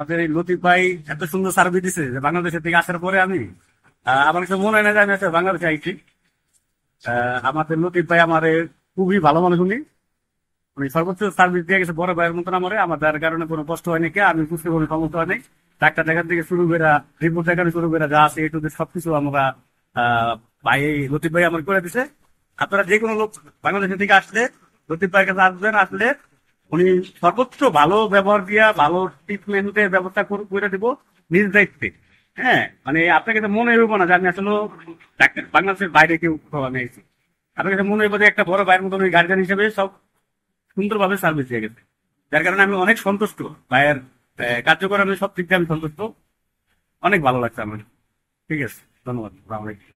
আমাদের এই লতিফ ভাই এত সুন্দর সার্ভিস দিছে যে বাংলাদেশের থেকে আসার পরে আমি আমার কাছে মনে হয় না যে আমি আসলে বাংলাদেশে আইছি। আমাদের লতিফ ভাই আমার খুবই ভালো মানুষ উনি। উনি সর্বোচ্চ সার্ভিস দিয়ে গেছে বড় ভাইয়ের মতন আমার যার কারণে কোনো কষ্ট হয়নি কে আমি বুঝতে কোনো সমস্যা হয়নি। ডাক্তার দেখার থেকে শুরু করে রিপোর্ট দেখানো শুরু করে যা আছে এটু সবকিছু আমরা ভাই লতিফ ভাই আমার করে দিছে। আপনারা যে কোনো লোক বাংলাদেশের থেকে আসলে লতিফ ভাইয়ের কাছে আসবেন, আসলে উনি সর্বোচ্চ ভালো ব্যবহার দিয়া ভালো ট্রিটমেন্টের ব্যবস্থা করে দিব নিজ দায়িত্বে। হ্যাঁ, মানে আপনাকে তো মনে হইব না যে আমি আসলে বাংলাদেশের বাইরে কেউ আমি আইছি। আপনার কাছে মনে হইব যে একটা বড় ভাইয়ের মতন গার্জিয়ান হিসেবে সব সুন্দরভাবে সার্ভিস দিয়ে গেছে, যার কারণে আমি অনেক সন্তুষ্ট ভাইয়ের কার্যক্রমে সব দিক দিয়ে আমি সন্তুষ্ট। অনেক ভালো লাগছে আমার। ঠিক আছে, ধন্যবাদ। আসসালামু আলাইকুম।